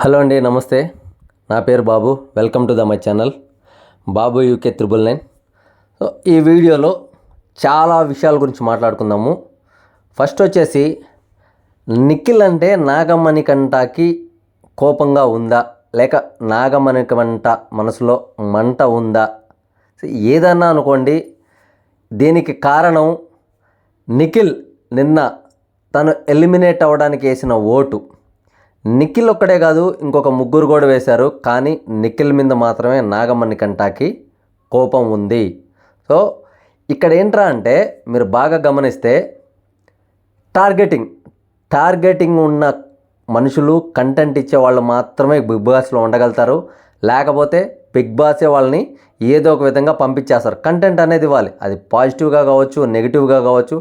Hello అండి, నమస్తే. నా పేరు Babu. Welcome to my channel Babu UK 999. So ఈ వీడియోలో చాలా విషయాల గురించి మాట్లాడుకుందాము. ఫస్ట్ వచ్చేసి, నిఖిల్ అంటే నాగమణికంఠకి కోపంగా ఉందా, లేక నాగమణికంఠ మనసులో మంట ఉందా? ఏదన్నా అనుకోండి, దీనికి కారణం నిఖిల్ నిన్న తను ఎలిమినేట్ అవ్వడానికి వేసిన ఓటు. నిఖిల్ ఒక్కడే కాదు, ఇంకొక ముగ్గురు కూడా వేశారు. కానీ నిఖిల్ మీద మాత్రమే నాగమణికంఠకి కోపం ఉంది. సో ఇక్కడ ఏంట్రా అంటే, మీరు బాగా గమనిస్తే టార్గెటింగ్ ఉన్న మనుషులు, కంటెంట్ ఇచ్చే వాళ్ళు మాత్రమే బిగ్ బాస్లో ఉండగలుగుతారు. లేకపోతే బిగ్ బాసే వాళ్ళని ఏదో ఒక విధంగా పంపించేస్తారు. కంటెంట్ అనేది ఇవ్వాలి. అది పాజిటివ్గా కావచ్చు, నెగిటివ్గా కావచ్చు,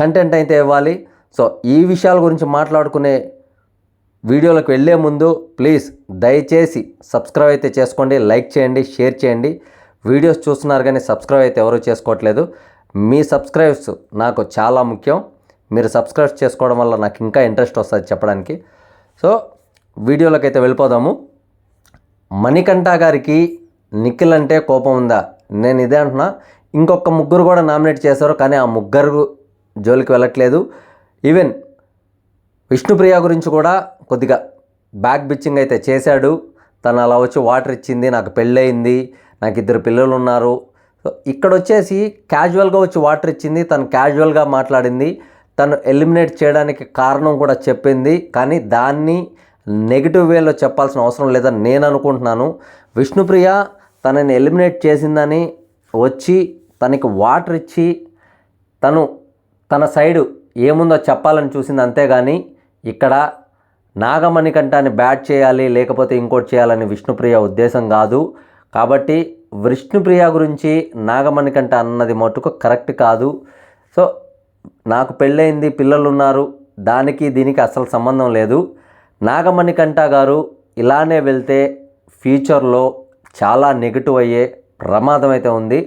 కంటెంట్ అయితే ఇవ్వాలి. సో ఈ విషయాల గురించి మాట్లాడుకునే వీడియోలకు వెళ్ళే ముందు ప్లీజ్ దయచేసి సబ్స్క్రైబ్ అయితే చేసుకోండి, లైక్ చేయండి, షేర్ చేయండి. వీడియోస్ చూస్తున్నారు కానీ సబ్స్క్రైబ్ అయితే ఎవరూ చేసుకోవట్లేదు. మీ సబ్స్క్రైబ్స్ నాకు చాలా ముఖ్యం. మీరు సబ్స్క్రైబ్ చేసుకోవడం వల్ల నాకు ఇంకా ఇంట్రెస్ట్ వస్తుంది చెప్పడానికి. సో వీడియోలోకి అయితే వెళ్ళిపోదాము. మణికంఠ గారికి నిఖిల్ అంటే కోపం ఉందా? నేను ఇదే అంటున్నా. ఇంకొక ముగ్గురు కూడా నామినేట్ చేశారు, కానీ ఆ ముగ్గురు జోలికి వెళ్ళట్లేదు. ఈవెన్ విష్ణుప్రియ గురించి కూడా కొద్దిగా బ్యాక్ బిచ్చింగ్ అయితే చేశాడు. తను అలా వచ్చి వాటర్ ఇచ్చింది, నాకు పెళ్ళయింది, నాకు 2 పిల్లలు ఉన్నారు. సో ఇక్కడ వచ్చేసి క్యాజువల్గా వచ్చి వాటర్ ఇచ్చింది, తను క్యాజువల్గా మాట్లాడింది, తను ఎలిమినేట్ చేయడానికి కారణం కూడా చెప్పింది. కానీ దాన్ని నెగిటివ్ వేలో చెప్పాల్సిన అవసరం లేదని నేను అనుకుంటున్నాను. విష్ణుప్రియ తనని ఎలిమినేట్ చేసిందని వచ్చి తనకి వాటర్ ఇచ్చి తన సైడు ఏముందో చెప్పాలని చూసింది, అంతేగాని ఇక్కడ నాగమణికంఠని బ్యాట్ చేయాలి లేకపోతే ఇంకోటి చేయాలని విష్ణుప్రియ ఉద్దేశం కాదు. కాబట్టి విష్ణుప్రియ గురించి నాగమణికంఠ అన్నది మటుకు కరెక్ట్ కాదు. సో నాకు పెళ్ళయింది, పిల్లలు ఉన్నారు, దానికి దీనికి అసలు సంబంధం లేదు. నాగమణికంఠ గారు ఇలానే వెళ్తే ఫ్యూచర్లో చాలా నెగిటివ్ అయ్యే ప్రమాదం అయితే ఉంది.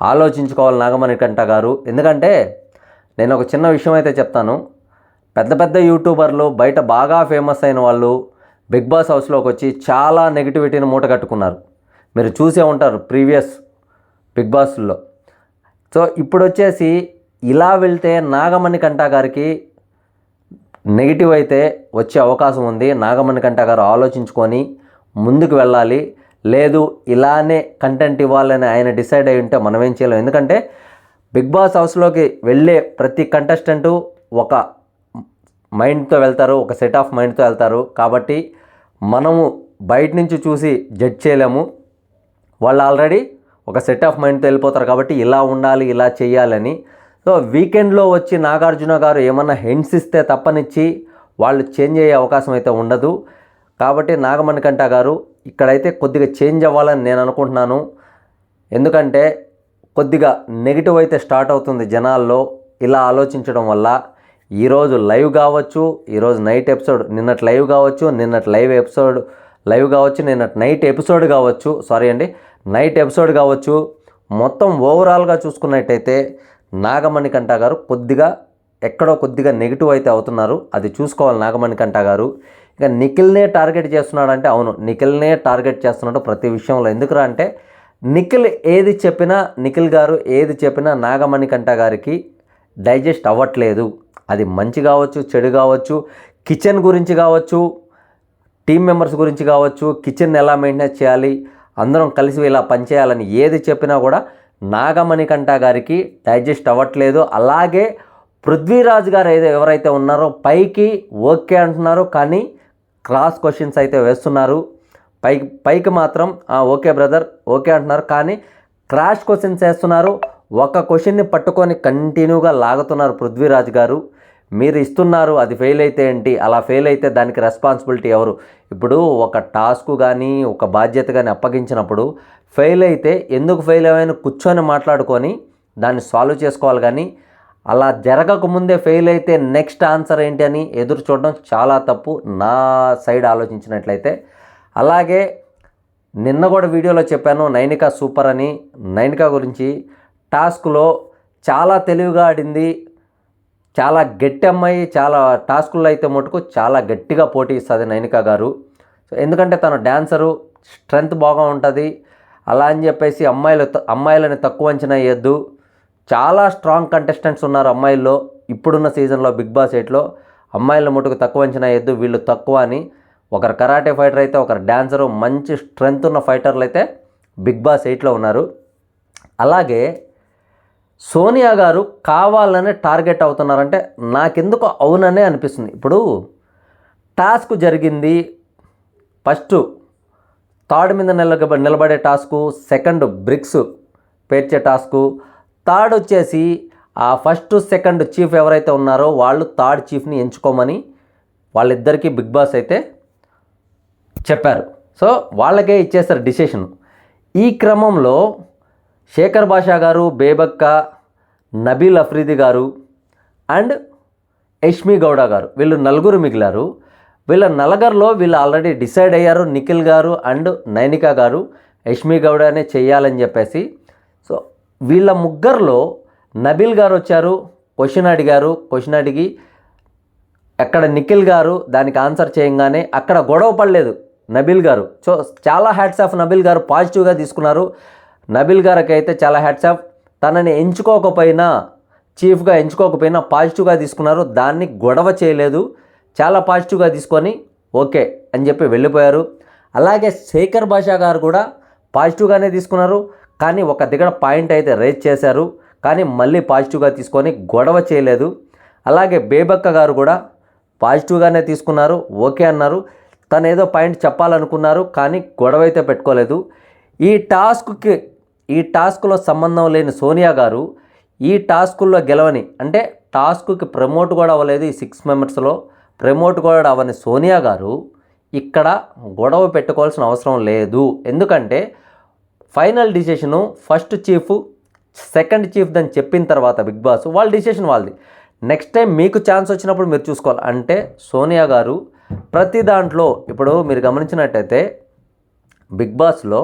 ఆలోచించుకోవాలి నాగమణికంఠ గారు. ఎందుకంటే నేను ఒక చిన్న విషయం అయితే చెప్తాను. పెద్ద యూట్యూబర్లు, బయట బాగా ఫేమస్ అయిన వాళ్ళు బిగ్ బాస్ హౌస్లోకి వచ్చి చాలా నెగిటివిటీని మూట కట్టుకున్నారు. మీరు చూసే ఉంటారు ప్రీవియస్ బిగ్ బాస్లో. సో ఇప్పుడు వచ్చేసి ఇలా వెళ్తే నాగమణికంఠ గారికి నెగిటివ్ అయితే వచ్చే అవకాశం ఉంది. నాగమణికంఠ గారు ఆలోచించుకొని ముందుకు వెళ్ళాలి. లేదు ఇలానే కంటెంట్ ఇవ్వాలని ఆయన డిసైడ్ అయి ఉంటే మనం ఏం చేయలేం. ఎందుకంటే బిగ్ బాస్ హౌస్లోకి వెళ్ళే ప్రతి కంటెస్టెంటు ఒక మైండ్తో వెళ్తారు, ఒక సెట్ ఆఫ్ మైండ్తో వెళ్తారు. కాబట్టి మనము బయట నుంచి చూసి జడ్జ్ చేయలేము. వాళ్ళు ఆల్రెడీ ఒక సెట్ ఆఫ్ మైండ్తో వెళ్ళిపోతారు. కాబట్టి ఇలా ఉండాలి, ఇలా చేయాలని. సో వీకెండ్లో వచ్చి నాగార్జున గారు ఏమన్నా హింట్స్ ఇస్తే తప్పనిచ్చి వాళ్ళు చేంజ్ అయ్యే అవకాశం అయితే ఉండదు. కాబట్టి నాగమణికంఠ గారు ఇక్కడైతే కొద్దిగా చేంజ్ అవ్వాలని నేను అనుకుంటున్నాను. ఎందుకంటే కొద్దిగా నెగిటివ్ అయితే స్టార్ట్ అవుతుంది జనాల్లో ఇలా ఆలోచించడం వల్ల. ఈరోజు లైవ్ కావచ్చు, ఈరోజు నైట్ ఎపిసోడ్, నిన్నటి లైవ్ కావచ్చు, నిన్నటి లైవ్ కావచ్చు, నిన్నటి నైట్ ఎపిసోడ్ కావచ్చు, నైట్ ఎపిసోడ్ కావచ్చు. మొత్తం ఓవరాల్గా చూసుకున్నట్టయితే నాగమణికంఠ గారు ఎక్కడో కొద్దిగా నెగిటివ్ అయితే అవుతున్నారు. అది చూసుకోవాలి నాగమణికంఠ గారు. ఇక నిఖిల్నే టార్గెట్ చేస్తున్నాడంటే అవును, నిఖిల్నే టార్గెట్ చేస్తున్నాడు ప్రతి విషయంలో. ఎందుకురా అంటే నిఖిల్ గారు ఏది చెప్పినా నాగమణికంఠ గారికి డైజెస్ట్ అవ్వట్లేదు. అది మంచి కావచ్చు, చెడు కావచ్చు, కిచెన్ గురించి కావచ్చు, టీం మెంబర్స్ గురించి కావచ్చు, కిచెన్ ఎలా మెయింటైన్ చేయాలి, అందరం కలిసి ఇలా పనిచేయాలని ఏది చెప్పినా కూడా నాగమణికంఠ గారికి డైజెస్ట్ అవ్వట్లేదు. అలాగే పృథ్వీరాజ్ గారు ఎవరైతే ఉన్నారో పైకి ఓకే అంటున్నారు, కానీ క్రాస్ క్వశ్చన్స్ అయితే వేస్తున్నారు. పైకి మాత్రం ఓకే బ్రదర్ ఓకే అంటున్నారు, కానీ క్రాష్ క్వశ్చన్స్ వేస్తున్నారు. ఒక క్వశ్చన్ని పట్టుకొని కంటిన్యూగా లాగుతున్నారు పృథ్వీరాజ్ గారు. మీరు ఇస్తున్నారు, అది ఫెయిల్ అయితే ఏంటి, అలా ఫెయిల్ అయితే దానికి రెస్పాన్సిబిలిటీ ఎవరు? ఇప్పుడు ఒక టాస్క్ కానీ ఒక బాధ్యత కానీ అప్పగించినప్పుడు ఫెయిల్ అయితే ఎందుకు ఫెయిల్ అయ్యాయని కూర్చొని మాట్లాడుకొని దాన్ని సాల్వ్ చేసుకోవాలి. కానీ అలా జరగకముందే ఫెయిల్ అయితే నెక్స్ట్ ఆన్సర్ ఏంటి అని ఎదురు చూడడం చాలా తప్పు నా సైడ్ ఆలోచించినట్లయితే. అలాగే నిన్న కూడా వీడియోలో చెప్పాను, నైనిక సూపర్ అని. నైనిక గురించి టాస్క్లో చాలా తెలివిగా ఆడింది, చాలా గట్టి అమ్మాయి. చాలా టాస్కుల్లో అయితే మటుకు చాలా గట్టిగా పోటీ ఇస్తుంది నైనిక గారు. సో ఎందుకంటే తను డ్యాన్సరు, స్ట్రెంగ్త్ బాగా ఉంటుంది. అలా అని చెప్పేసి అమ్మాయిలని తక్కువ అంచనా వేయద్దు. చాలా స్ట్రాంగ్ కంటెస్టెంట్స్ ఉన్నారు అమ్మాయిల్లో. ఇప్పుడున్న సీజన్లో బిగ్ బాస్ 8లో అమ్మాయిల మటుకు తక్కువ అంచనా వేయద్దు, వీళ్ళు తక్కువ అని. ఒకరు కరాటే ఫైటర్ అయితే, ఒకరు డ్యాన్సరు, మంచి స్ట్రెంగ్త్ ఉన్న ఫైటర్లు అయితే బిగ్ బాస్ 8లో ఉన్నారు. అలాగే సోనియా గారు కావాలనే టార్గెట్ అవుతున్నారంటే నాకెందుకు అవుననే అనిపిస్తుంది. ఇప్పుడు టాస్క్ జరిగింది, ఫస్ట్ థర్డ్ మీద నిలబడే టాస్కు, సెకండ్ బ్రిక్స్ పేర్చే టాస్కు, థర్డ్ వచ్చేసి ఆ ఫస్ట్ సెకండ్ చీఫ్ ఎవరైతే ఉన్నారో వాళ్ళు థర్డ్ చీఫ్ని ఎంచుకోమని వాళ్ళిద్దరికీ బిగ్ బాస్ అయితే చెప్పారు. సో వాళ్ళకే ఇచ్చేస్తారు డిసిషన్. ఈ క్రమంలో శేఖర్ భాషా గారు, బేబక్క, నబీల్ అఫ్రీది గారు అండ్ యష్మి గౌడ గారు, వీళ్ళు నలుగురు మిగిలారు. వీళ్ళ నలుగురిలో వీళ్ళు ఆల్రెడీ డిసైడ్ అయ్యారు. నిఖిల్ గారు అండ్ నైనికా గారు యష్మి గౌడనే చెయ్యాలని చెప్పేసి. సో వీళ్ళ ముగ్గురులో నబీల్ గారు వచ్చారు, క్వశ్చన్ అడిగారు. క్వశ్చన్ అడిగి అక్కడ నిఖిల్ గారు దానికి ఆన్సర్ చేయగానే అక్కడ గొడవ పడలేదు నబీల్ గారు. సో చాలా హ్యాట్స్ ఆఫ్ నబీల్ గారు, పాజిటివ్గా తీసుకున్నారు. నబీల్ గారికి అయితే చాలా హ్యాట్స్ ఆఫ్. తనని చీఫ్గా ఎంచుకోకపోయినా పాజిటివ్గా తీసుకున్నారు. దాన్ని గొడవ చేయలేదు, చాలా పాజిటివ్గా తీసుకొని ఓకే అని చెప్పి వెళ్ళిపోయారు. అలాగే శేఖర్ భాషా గారు కూడా పాజిటివ్గానే తీసుకున్నారు. కానీ ఒక దగ్గర పాయింట్ అయితే రేజ్ చేశారు, కానీ మళ్ళీ పాజిటివ్గా తీసుకొని గొడవ చేయలేదు. అలాగే బేబక్క గారు కూడా పాజిటివ్గానే తీసుకున్నారు, ఓకే అన్నారు. తను ఏదో పాయింట్ చెప్పాలనుకున్నారు, కానీ గొడవ అయితే పెట్టుకోలేదు. ఈ టాస్క్లో సంబంధం లేని సోనియా గారు ఈ టాస్కుల్లో గెలవని, అంటే టాస్క్కి ప్రమోట్ కూడా అవ్వలేదు. ఈ 6 మెంబర్స్లో ప్రమోట్ కూడా అవ్వని సోనియా గారు ఇక్కడ గొడవ పెట్టుకోవాల్సిన అవసరం లేదు. ఎందుకంటే final decision first chief, second chief అని చెప్పిన తర్వాత బిగ్ బాస్ వాళ్ళ డిసిషన్ వాళ్ళది. నెక్స్ట్ టైం మీకు ఛాన్స్ వచ్చినప్పుడు మీరు చూసుకోవాలి. అంటే సోనియా గారు ప్రతి దాంట్లో, ఇప్పుడు మీరు గమనించినట్టయితే బిగ్ బాస్లో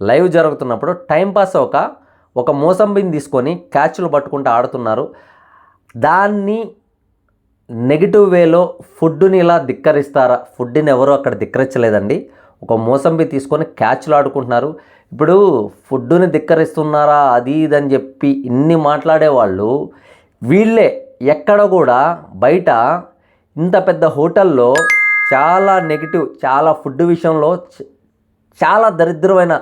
లైవ్ జరుగుతున్నప్పుడు టైంపాస్ ఒక మోసంబిని తీసుకొని క్యాచ్లు పట్టుకుంటూ ఆడుతున్నారు. దాన్ని నెగిటివ్ వేలో ఫుడ్ని ఇలా ధిక్కరిస్తారా? ఫుడ్ని ఎవరో అక్కడ ధిక్కరించలేదండి. ఒక మోసంబి తీసుకొని క్యాచ్లు ఆడుకుంటున్నారు. ఇప్పుడు ఫుడ్ని ధిక్కరిస్తున్నారా అది ఇదని చెప్పి ఇన్ని మాట్లాడేవాళ్ళు వీళ్ళే. ఎక్కడ కూడా బయట ఇంత పెద్ద హోటల్లో చాలా నెగిటివ్, చాలా ఫుడ్ విషయంలో చాలా దరిద్రమైన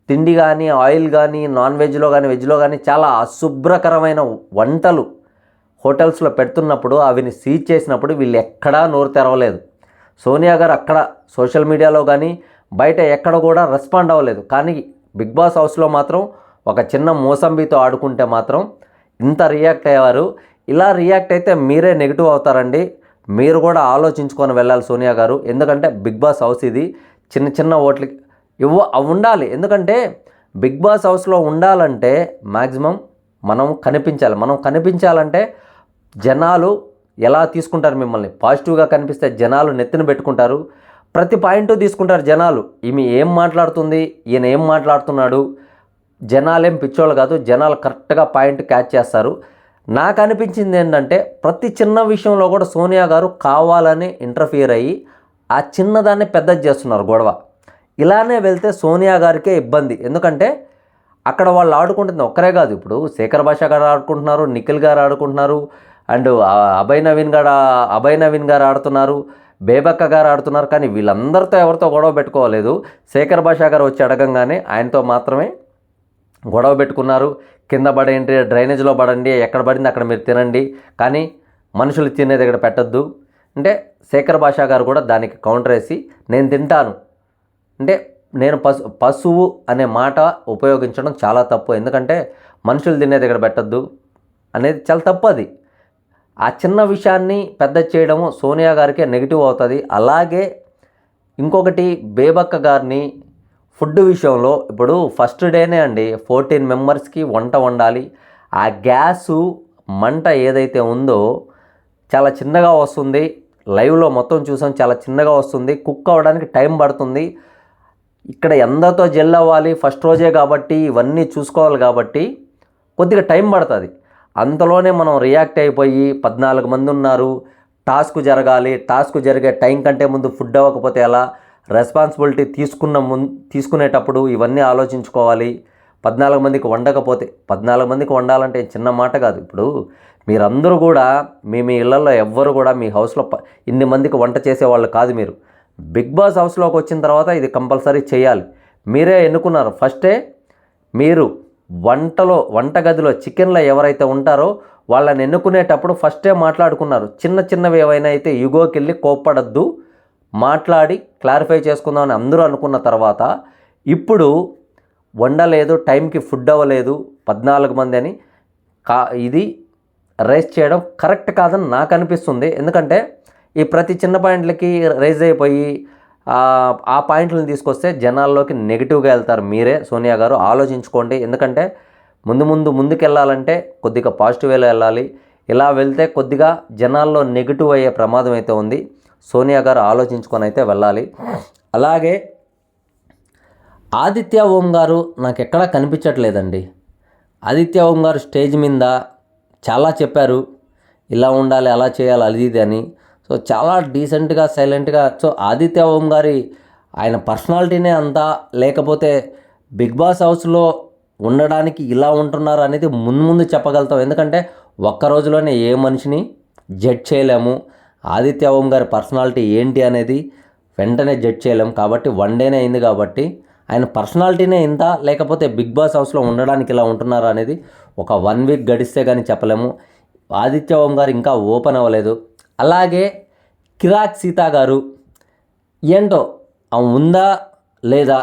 తిండి కానీ, ఆయిల్ కానీ, నాన్ వెజ్లో కానీ, వెజ్లో కానీ చాలా అశుభ్రకరమైన వంటలు హోటల్స్లో పెడుతున్నప్పుడు అవిని సీజ్ చేసినప్పుడు వీళ్ళు ఎక్కడా నోరు తెరవలేదు. సోనియా గారు అక్కడ సోషల్ మీడియాలో కానీ బయట ఎక్కడ కూడా రెస్పాండ్ అవ్వలేదు. కానీ బిగ్ బాస్ హౌస్లో మాత్రం ఒక చిన్న మోసంబితో ఆడుకుంటే మాత్రం ఇంత రియాక్ట్ అయ్యేవారు. ఇలా రియాక్ట్ అయితే మీరే నెగిటివ్ అవుతారండి. మీరు కూడా ఆలోచించుకొని వెళ్ళాలి సోనియా గారు. ఎందుకంటే బిగ్ బాస్ హౌస్ ఇది, చిన్న ఓట్లకి ఉండాలి. ఎందుకంటే బిగ్ బాస్ హౌస్లో ఉండాలంటే మ్యాక్సిమం మనం కనిపించాలంటే జనాలు ఎలా తీసుకుంటారు మిమ్మల్ని? పాజిటివ్గా కనిపిస్తే జనాలు నెత్తిన పెట్టుకుంటారు, ప్రతి పాయింట్ తీసుకుంటారు జనాలు. ఈమె ఏం మాట్లాడుతుంది, ఈయన ఏం మాట్లాడుతున్నాడు, జనాలేం పిచ్చోళ్ళు కాదు, జనాలు కరెక్ట్గా పాయింట్ క్యాచ్ చేస్తారు. నాకు అనిపించింది ఏంటంటే ప్రతి చిన్న విషయంలో కూడా సోనియా గారు కావాలని ఇంటర్ఫియర్ అయ్యి ఆ చిన్నదాన్ని పెద్దది చేస్తున్నారు గొడవ. ఇలానే వెళ్తే సోనియా గారికే ఇబ్బంది. ఎందుకంటే అక్కడ వాళ్ళు ఆడుకుంటుంది ఒక్కరే కాదు. ఇప్పుడు శేఖర్ భాషా గారు ఆడుకుంటున్నారు, నిఖిల్ గారు ఆడుకుంటున్నారు, అండ్ అభయ్ నవీన్ గారు ఆడుతున్నారు, బేబక్క గారు ఆడుతున్నారు. కానీ వీళ్ళందరితో ఎవరితో గొడవ పెట్టుకోలేదు. శేఖర్ భాషా గారు వచ్చి అడగంగానే ఆయనతో మాత్రమే గొడవ పెట్టుకున్నారు. కింద పడేయండి, డ్రైనేజ్లో పడండి, ఎక్కడ పడింది అక్కడ మీరు తినండి, కానీ మనుషులు తినే దగ్గర పెట్టద్దు అంటే శేఖర్ భాషా గారు కూడా దానికి కౌంటర్ వేసి నేను తింటాను అంటే నేను పశువు అనే మాట ఉపయోగించడం చాలా తప్పు. ఎందుకంటే మనుషులు తినే దగ్గర పెట్టద్దు అనేది చాలా తప్పు. అది ఆ చిన్న విషయాన్ని పెద్ద చేయడము సోనియా గారికే నెగిటివ్ అవుతుంది. అలాగే ఇంకొకటి బేబక్క గారిని ఫుడ్ విషయంలో ఇప్పుడు ఫస్ట్ డేనే అండి 14 మెంబర్స్కి వంట వండాలి. ఆ గ్యాసు మంట ఏదైతే ఉందో చాలా చిన్నగా వస్తుంది. లైవ్లో మొత్తం చూసాం, చాలా చిన్నగా వస్తుంది. కుక్ అవ్వడానికి టైం పడుతుంది. ఇక్కడ ఎందరితో జెల్ అవ్వాలి, ఫస్ట్ రోజే కాబట్టి ఇవన్నీ చూసుకోవాలి కాబట్టి కొద్దిగా టైం పడుతుంది. అంతలోనే మనం రియాక్ట్ అయిపోయి 14 మంది ఉన్నారు, టాస్క్ జరగాలి, టాస్క్ జరిగే టైం కంటే ముందు ఫుడ్ అవ్వకపోతే ఎలా, రెస్పాన్సిబిలిటీ తీసుకునేటప్పుడు ఇవన్నీ ఆలోచించుకోవాలి. 14 మందికి వండకపోతే 14 మందికి వండాలంటే చిన్న మాట కాదు. ఇప్పుడు మీరందరూ కూడా మీ ఇళ్లలో ఎవ్వరు కూడా మీ హౌస్లో ఇన్ని మందికి వంట చేసేవాళ్ళు కాదు. మీరు బిగ్ బాస్ హౌస్లోకి వచ్చిన తర్వాత ఇది కంపల్సరీ చేయాలి. మీరే ఎన్నుకున్నారు. ఫస్టే మీరు వంటగదిలో చికెన్లో ఎవరైతే ఉంటారో వాళ్ళని ఎన్నుకునేటప్పుడు ఫస్టే మాట్లాడుకున్నారు. చిన్నవి ఏవైనా అయితే యుగోకి వెళ్ళి కోప్పడద్దు, మాట్లాడి క్లారిఫై చేసుకుందామని అందరూ అనుకున్న తర్వాత ఇప్పుడు వండలేదు, టైంకి ఫుడ్ అవ్వలేదు 14 మంది అని ఇది రైజ్ చేయడం కరెక్ట్ కాదని నాకు అనిపిస్తుంది. ఎందుకంటే ఈ ప్రతి చిన్న పాయింట్లకి రైజ్ అయిపోయి ఆ పాయింట్లను తీసుకొస్తే జనాల్లోకి నెగిటివ్గా వెళ్తారు. మీరే సోనియా గారు ఆలోచించుకోండి. ఎందుకంటే ముందుకు వెళ్ళాలంటే కొద్దిగా పాజిటివ్ వేలో వెళ్ళాలి. ఇలా వెళ్తే కొద్దిగా జనాల్లో నెగిటివ్ అయ్యే ప్రమాదం అయితే ఉంది. సోనియా గారు ఆలోచించుకొని అయితే వెళ్ళాలి. అలాగే ఆదిత్య ఓం గారు నాకు ఎక్కడా కనిపించట్లేదండి. ఆదిత్య ఓం గారు స్టేజ్ మీద చాలా చెప్పారు, ఇలా ఉండాలి, అలా చేయాలి, అది ఇది అని. సో చాలా డీసెంట్గా సైలెంట్గా. సో ఆదిత్య ఓం గారి ఆయన పర్సనాలిటీనే అంతా, లేకపోతే బిగ్ బాస్ హౌస్లో ఉండడానికి ఇలా ఉంటున్నారు అనేది ముందు చెప్పగలుగుతాం. ఎందుకంటే ఒక్క రోజులోనే ఏ మనిషిని జడ్జ్ చేయలేము. ఆదిత్య ఓం గారి పర్సనాలిటీ ఏంటి అనేది వెంటనే జడ్జ్ చేయలేము. కాబట్టి 1 డేనే అయింది కాబట్టి ఆయన పర్సనాలిటీనే ఇంత, లేకపోతే బిగ్ బాస్ హౌస్లో ఉండడానికి ఇలా ఉంటున్నారు అనేది ఒక 1 వీక్ గడిస్తే కానీ చెప్పలేము. ఆదిత్య ఓం గారు ఇంకా ఓపెన్ అవ్వలేదు. అలాగే కిరాక్ సీత గారు ఏంటో ఆమె ఉందా లేదా?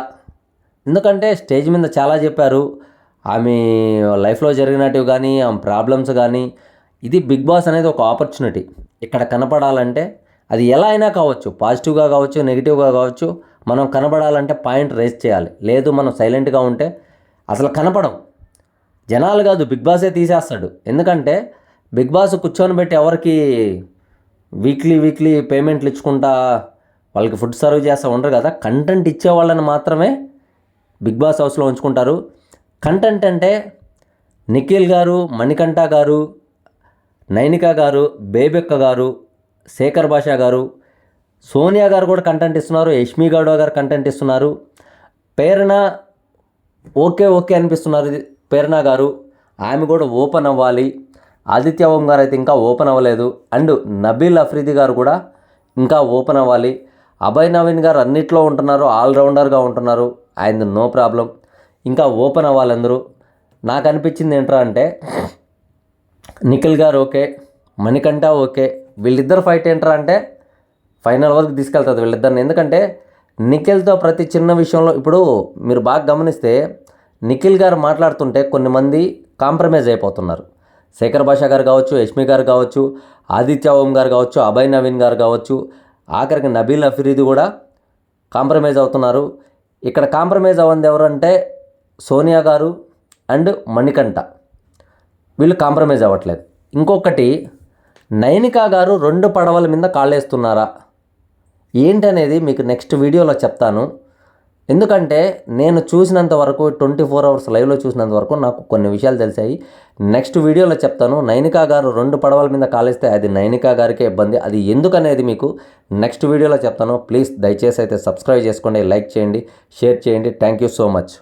ఎందుకంటే స్టేజ్ మీద చాలా చెప్పారు, ఆమె లైఫ్లో జరిగినట్టు కానీ ఆమె ప్రాబ్లమ్స్ కానీ. ఇది బిగ్ బాస్ అనేది ఒక ఆపర్చునిటీ. ఇక్కడ కనపడాలంటే అది ఎలా అయినా కావచ్చు, పాజిటివ్గా కావచ్చు, నెగిటివ్గా కావచ్చు. మనం కనపడాలంటే పాయింట్ రేస్ చేయాలి. లేదు మనం సైలెంట్గా ఉంటే అసలు కనపడం. జనాలు కాదు, బిగ్ బాసే తీసేస్తాడు. ఎందుకంటే బిగ్ బాస్ కూర్చొని పెట్టి ఎవరికి వీక్లీ పేమెంట్లు ఇచ్చుకుంటా వాళ్ళకి ఫుడ్ సర్వ్ చేస్తూ ఉండరు కదా. కంటెంట్ ఇచ్చే వాళ్ళని మాత్రమే బిగ్ బాస్ హౌస్లో ఉంచుకుంటారు. కంటెంట్ అంటే నిఖిల్ గారు, మణికంఠ గారు, నైనిక గారు, బేబెక్క గారు, శేఖర్ భాషా గారు, సోనియా గారు కూడా కంటెంట్ ఇస్తున్నారు. యష్మి గౌడ గారు కంటెంట్ ఇస్తున్నారు. ప్రేరణ ఓకే అనిపిస్తున్నారు. ప్రేరణ గారు ఆమె కూడా ఓపెన్ అవ్వాలి. ఆదిత్య ఓం గారు అయితే ఇంకా ఓపెన్ అవ్వలేదు. అండ్ నబీల్ అఫ్రీది గారు కూడా ఇంకా ఓపెన్ అవ్వాలి. అభయ్ నవీన్ గారు అన్నిట్లో ఉంటున్నారు, ఆల్రౌండర్గా ఉంటున్నారు. ఆయన నో ప్రాబ్లం. ఇంకా ఓపెన్ అవ్వాలి అందరూ. నాకు అనిపించింది ఏంట్రా అంటే నిఖిల్ గారు ఓకే, మణికంఠ ఓకే. వీళ్ళిద్దరు ఫైట్ ఏంట్రా అంటే ఫైనల్ వరకు తీసుకెళ్తుంది వీళ్ళిద్దరిని. ఎందుకంటే నిఖిల్తో ప్రతి చిన్న విషయంలో ఇప్పుడు మీరు బాగా గమనిస్తే నిఖిల్ గారు మాట్లాడుతుంటే కొన్ని మంది కాంప్రమైజ్ అయిపోతున్నారు. శేఖర్ భాషా గారు కావచ్చు, యష్మి గారు కావచ్చు, ఆదిత్య ఓం గారు కావచ్చు, అభయ్ నవీన్ గారు కావచ్చు, ఆఖరికి నబీల్ అఫ్రీది కూడా కాంప్రమైజ్ అవుతున్నారు. ఇక్కడ కాంప్రమైజ్ అవ్వంది ఎవరంటే సోనియా గారు అండ్ మణికంఠ. వీళ్ళు కాంప్రమైజ్ అవ్వట్లేదు. ఇంకొకటి నైనికా గారు 2 పడవల మీద కాళ్ళేస్తున్నారా ఏంటనేది మీకు నెక్స్ట్ వీడియోలో చెప్తాను. ఎందుకంటే నేను చూసినంత వరకు 24 అవర్స్ లైవ్లో చూసినంత వరకు నాకు కొన్ని విషయాలు తెలిసాయి. నెక్స్ట్ వీడియోలో చెప్తాను. నైనికా గారు 2 పడవల మీద కాలేస్తే అది నైనికా గారికే ఇబ్బంది. అది ఎందుకనేది మీకు నెక్స్ట్ వీడియోలో చెప్తాను. ప్లీజ్ దయచేసి అయితే సబ్స్క్రైబ్ చేసుకోండి, లైక్ చేయండి, షేర్ చేయండి. Thank you so much.